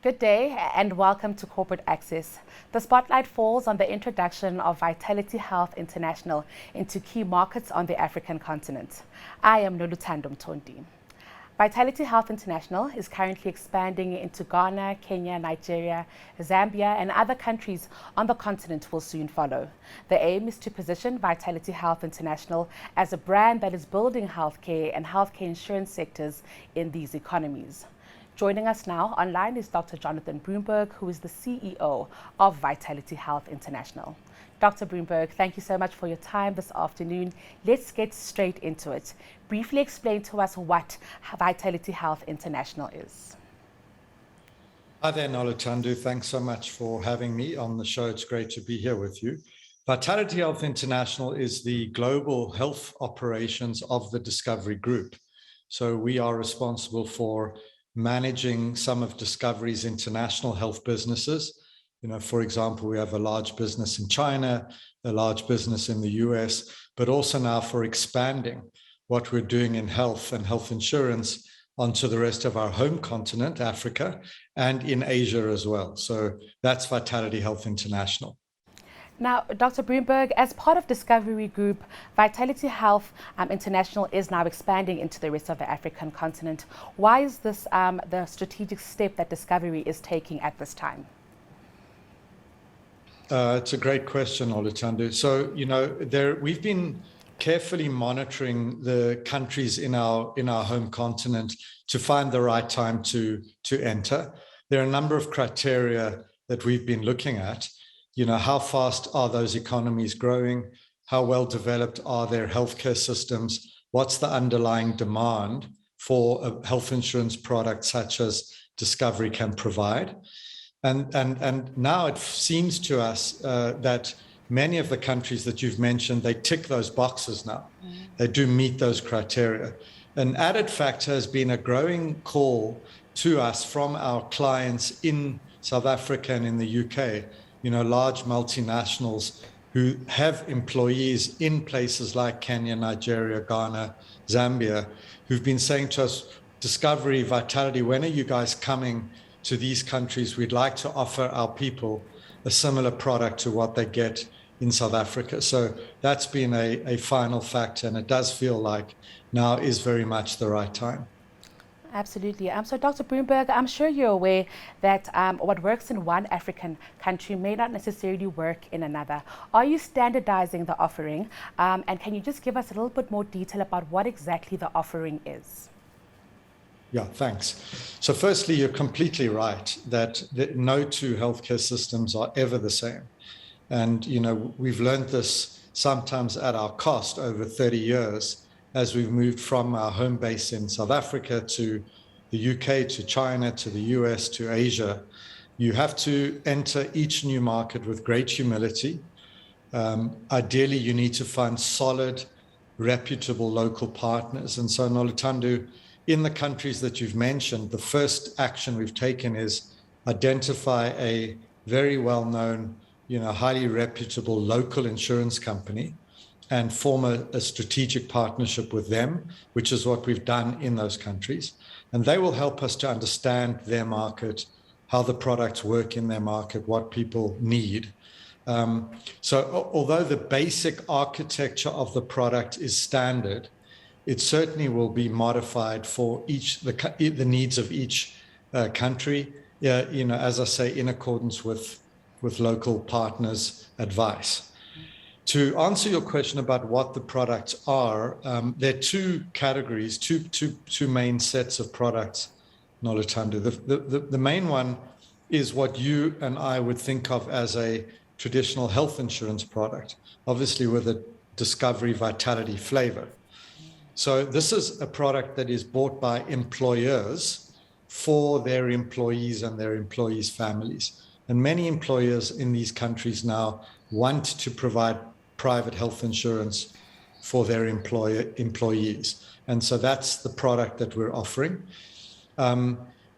Good day and welcome to Corporate Access. The spotlight falls on the introduction of Vitality Health International into key markets on the African continent. I am Noluthando Mtondi. Vitality Health International is currently expanding into Ghana, Kenya, Nigeria, Zambia, and other countries on the continent will soon follow. The aim is to position Vitality Health International as a brand that is building healthcare and healthcare insurance sectors in these economies. Joining us now online is Dr. Jonathan Broomberg, who is the CEO of Vitality Health International. Dr. Broomberg, thank you so much for your time this afternoon. Let's get straight into it. Briefly explain to us what Vitality Health International is. Hi there, Noluthando. Thanks so much for having me on the show. It's great to be here with you. Vitality Health International is the global health operations of the Discovery Group. So we are responsible for managing some of Discovery's international health businesses. For example, we have a large business in China, a large business in the US, but also now for expanding what we're doing in health and health insurance onto the rest of our home continent, Africa, and in Asia as well. So that's Vitality Health International. Now, Dr. Broomberg, as part of Discovery Group, Vitality Health International is now expanding into the rest of the African continent. Why is this the strategic step that Discovery is taking at this time? It's a great question, Noluthando. So, we've been carefully monitoring the countries in our home continent to find the right time to enter. There are a number of criteria that we've been looking at. How fast are those economies growing? How well developed are their healthcare systems? What's the underlying demand for a health insurance product such as Discovery can provide? And now it seems to us that many of the countries that you've mentioned, they tick those boxes now. They do meet those criteria. An added factor has been a growing call to us from our clients in South Africa and in the UK, large multinationals who have employees in places like Kenya, Nigeria, Ghana, Zambia, who've been saying to us, Discovery, Vitality, when are you guys coming to these countries? We'd like to offer our people a similar product to what they get in South Africa. So that's been a final factor, and it does feel like now is very much the right time. Absolutely. So, Dr. Broomberg, I'm sure you're aware that what works in one African country may not necessarily work in another. Are you standardizing the offering? And can you just give us a little bit more detail about what exactly the offering is? Yeah, thanks. So firstly, you're completely right that no two healthcare systems are ever the same. And, we've learned this sometimes at our cost over 30 years as we've moved from our home base in South Africa to the UK, to China, to the US, to Asia. You have to enter each new market with great humility. Ideally, you need to find solid, reputable local partners. And so, Noluthando, in the countries that you've mentioned, the first action we've taken is identify a very well-known, highly reputable local insurance company and form a strategic partnership with them, which is what we've done in those countries. And they will help us to understand their market, how the products work in their market, what people need. So although the basic architecture of the product is standard, it certainly will be modified for the needs of each country, as I say, in accordance with local partners' advice. To answer your question about what the products are, there are two categories, two main sets of products, Noluthando. The main one is what you and I would think of as a traditional health insurance product, obviously with a Discovery Vitality flavor. So this is a product that is bought by employers for their employees and their employees' families. And many employers in these countries now want to provide private health insurance for their employees. And so that's the product that we're offering.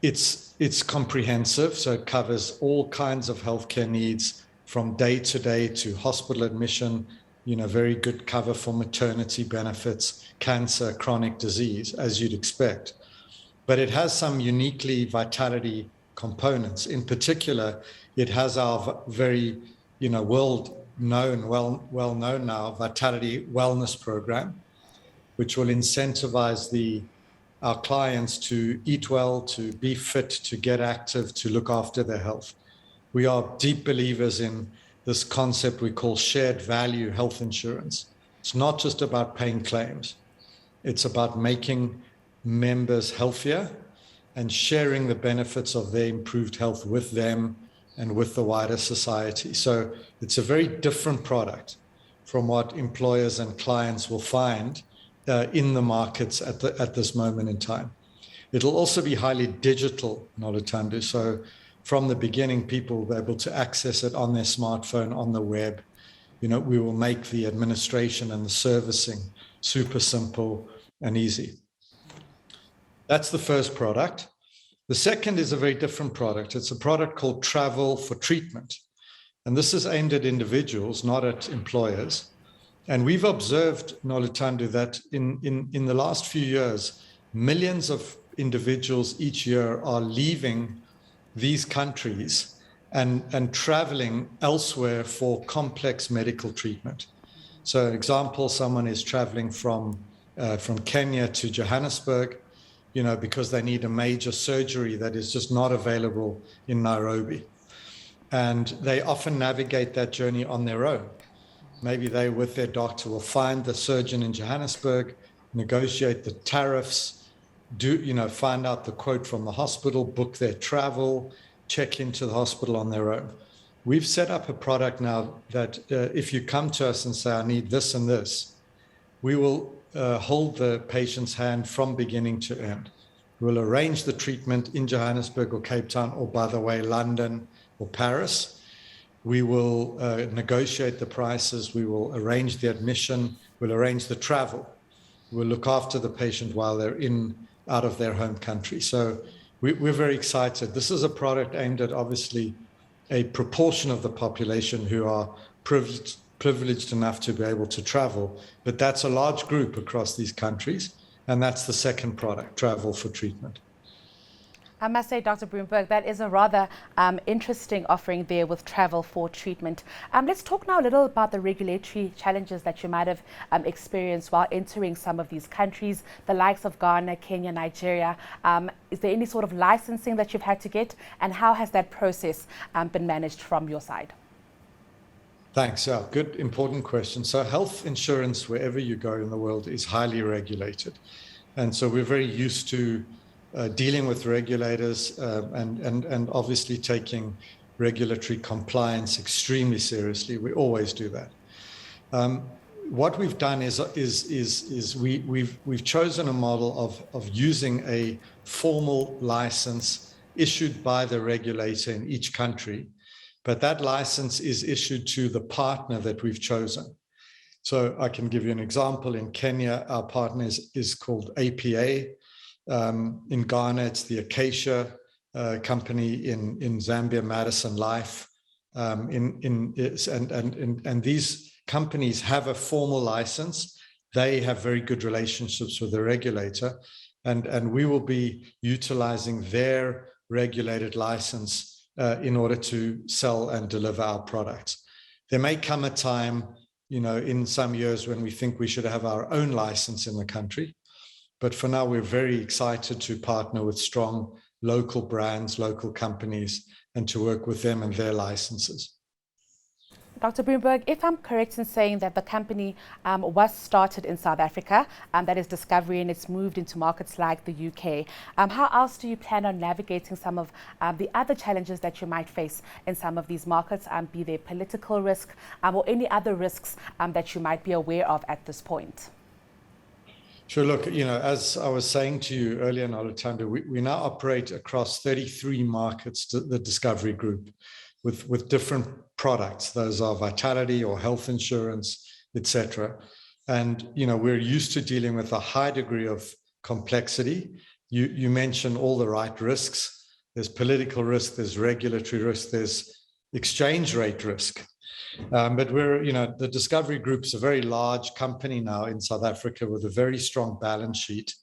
It's comprehensive, so it covers all kinds of healthcare needs from day to day to hospital admission, very good cover for maternity benefits, cancer, chronic disease, as you'd expect. But it has some uniquely Vitality components. In particular, it has our very, well-known now Vitality Wellness Program, which will incentivize our clients to eat well, to be fit, to get active, to look after their health. We are deep believers in this concept we call shared value health insurance. It's not just about paying claims. It's about making members healthier and sharing the benefits of their improved health with them and with the wider society. So it's a very different product from what employers and clients will find in the markets at this moment in time. It'll also be highly digital, Noluthando. So from the beginning, people will be able to access it on their smartphone, on the web. We will make the administration and the servicing super simple and easy. That's the first product. The second is a very different product. It's a product called Travel for Treatment. And this is aimed at individuals, not at employers. And we've observed, Noluthando, that in the last few years, millions of individuals each year are leaving these countries and traveling elsewhere for complex medical treatment. So an example, someone is traveling from Kenya to Johannesburg, because they need a major surgery that is just not available in Nairobi. And they often navigate that journey on their own. Maybe they, with their doctor, will find the surgeon in Johannesburg, negotiate the tariffs, find out the quote from the hospital, book their travel, check into the hospital on their own. We've set up a product now that if you come to us and say, I need this and this, we will hold the patient's hand from beginning to end. We'll arrange the treatment in Johannesburg or Cape Town, or by the way, London or Paris. We will negotiate the prices. We will arrange the admission. We'll arrange the travel. We'll look after the patient while they're out of their home country. So we're very excited. This is a product aimed at obviously a proportion of the population who are privileged enough to be able to travel, but that's a large group across these countries, and that's the second product, Travel for Treatment. I must say, Dr. Broomberg, that is a rather interesting offering there with Travel for Treatment. Let's talk now a little about the regulatory challenges that you might have experienced while entering some of these countries, the likes of Ghana, Kenya, Nigeria. Is there any sort of licensing that you've had to get, and how has that process been managed from your side? Thanks. Yeah, good, important question. So health insurance, wherever you go in the world, is highly regulated. And so we're very used to dealing with regulators and obviously taking regulatory compliance extremely seriously. We always do that. What we've done is we've chosen a model of using a formal license issued by the regulator in each country, but that license is issued to the partner that we've chosen. So I can give you an example. In Kenya, our partner is called APA. In Ghana, it's the Acacia company. In Zambia, Madison Life. And these companies have a formal license. They have very good relationships with the regulator, and we will be utilizing their regulated license in order to sell and deliver our products. There may come a time, in some years when we think we should have our own license in the country. But for now, we're very excited to partner with strong local brands, local companies, and to work with them and their licenses. Dr. Broomberg, if I'm correct in saying that the company was started in South Africa, that is Discovery, and it's moved into markets like the UK, how else do you plan on navigating some of the other challenges that you might face in some of these markets, be they political risk or any other risks that you might be aware of at this point? Sure. Look, as I was saying to you earlier, Noluthando, we now operate across 33 markets, the Discovery Group, with different products. Those are vitality or health insurance, etc. And, we're used to dealing with a high degree of complexity. You mentioned all the right risks. There's political risk, there's regulatory risk, there's exchange rate risk. But the Discovery Group's a very large company now in South Africa with a very strong balance sheet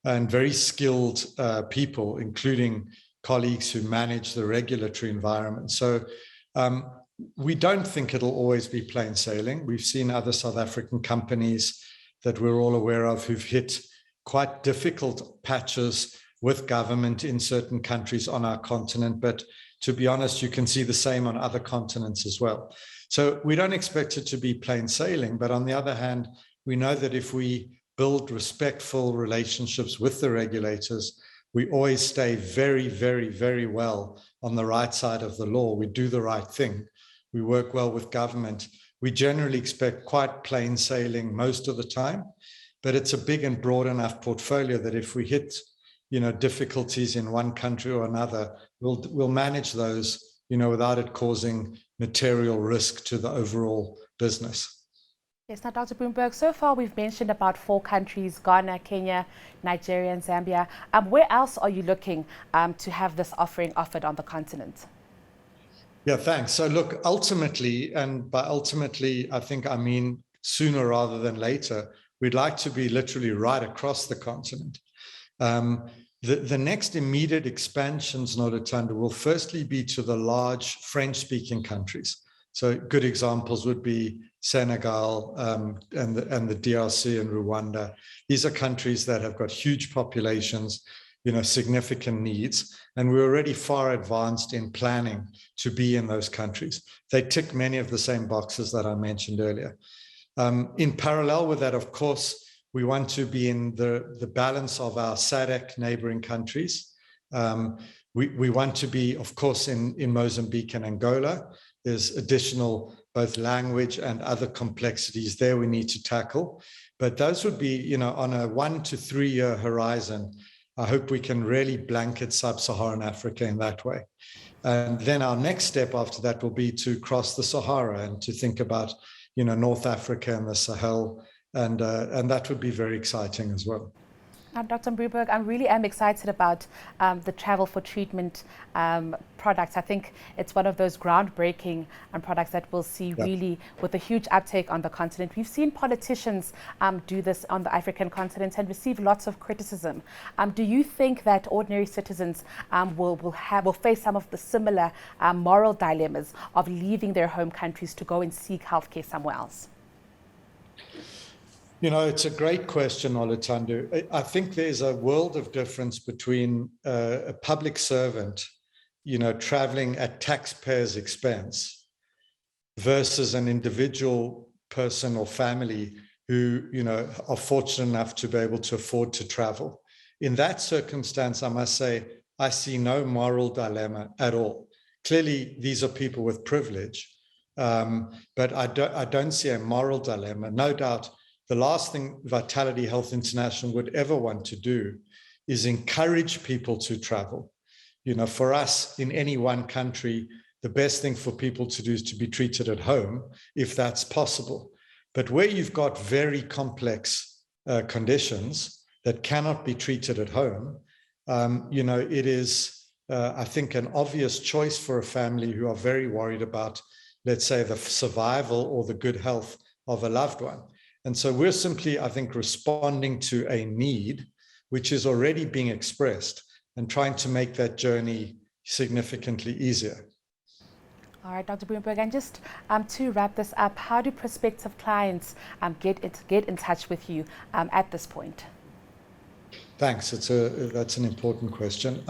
and very skilled people, including colleagues who manage the regulatory environment. So we don't think it'll always be plain sailing. We've seen other South African companies that we're all aware of who've hit quite difficult patches with government in certain countries on our continent. But to be honest, you can see the same on other continents as well. So we don't expect it to be plain sailing. But on the other hand, we know that if we build respectful relationships with the regulators, we always stay very, very, very well on the right side of the law. We do the right thing. We work well with government. We generally expect quite plain sailing most of the time, but it's a big and broad enough portfolio that if we hit, difficulties in one country or another, we'll manage those, without it causing material risk to the overall business. Yes, now Dr. Bloomberg, so far we've mentioned about 4 countries, Ghana, Kenya, Nigeria, and Zambia. Where else are you looking to have this offering offered on the continent? Yeah, thanks. So look, ultimately, and by ultimately, I think I mean sooner rather than later, we'd like to be literally right across the continent. The next immediate expansions, Nolutando, will firstly be to the large French-speaking countries. So good examples would be Senegal and the DRC and Rwanda. These are countries that have got huge populations, significant needs, and we're already far advanced in planning to be in those countries. They tick many of the same boxes that I mentioned earlier. In parallel with that, of course, we want to be in the balance of our SADC neighboring countries. We want to be, of course, in Mozambique and Angola. There's additional both language and other complexities there we need to tackle. But those would be, on a 1 to 3 year horizon. I hope we can really blanket sub-Saharan Africa in that way. And then our next step after that will be to cross the Sahara and to think about, North Africa and the Sahel. And that would be very exciting as well. Now, Dr. Bloomberg, I really am excited about the travel for treatment products. I think it's one of those groundbreaking products that we'll see really with a huge uptake on the continent. We've seen politicians do this on the African continent and receive lots of criticism. Do you think that ordinary citizens will face some of the similar moral dilemmas of leaving their home countries to go and seek healthcare somewhere else? It's a great question, Olutandu. I think there's a world of difference between a public servant, traveling at taxpayers' expense versus an individual person or family who, are fortunate enough to be able to afford to travel. In that circumstance, I must say, I see no moral dilemma at all. Clearly, these are people with privilege, but I don't see a moral dilemma. No doubt, the last thing Vitality Health International would ever want to do is encourage people to travel. For us in any one country, the best thing for people to do is to be treated at home, if that's possible. But where you've got very complex conditions that cannot be treated at home, it is, I think, an obvious choice for a family who are very worried about, let's say, the survival or the good health of a loved one. And so we're simply, I think, responding to a need which is already being expressed and trying to make that journey significantly easier. All right, Dr. Bloomberg, and just to wrap this up, how do prospective clients get in touch with you at this point? Thanks. That's an important question.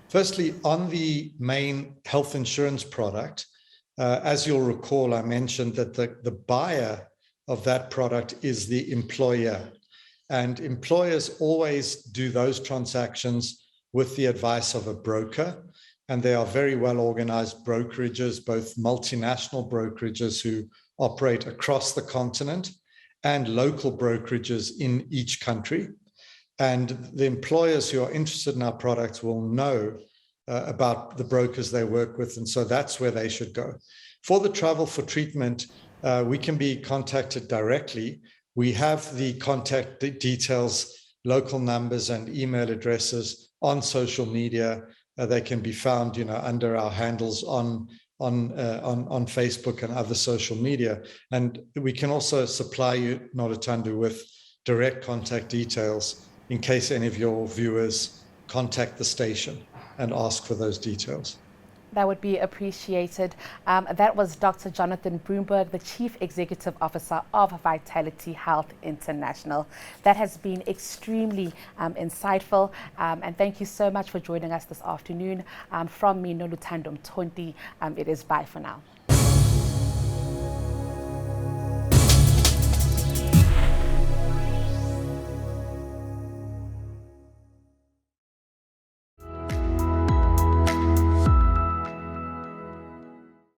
Firstly, on the main health insurance product, as you'll recall, I mentioned that the buyer of that product is the employer. And employers always do those transactions with the advice of a broker. And they are very well organized brokerages, both multinational brokerages who operate across the continent and local brokerages in each country. And the employers who are interested in our products will know about the brokers they work with. And so that's where they should go. For the travel for treatment, we can be contacted directly. We have the contact details, local numbers and email addresses on social media. They can be found, under our handles on Facebook and other social media. And we can also supply you, Nolutandu, with direct contact details in case any of your viewers contact the station. and ask for those details. That would be appreciated. That was Dr. Jonathan Broomberg, the Chief Executive Officer of Vitality Health International. That has been extremely insightful, and thank you so much for joining us this afternoon. From me, Noluthando Mthonti, it is bye for now.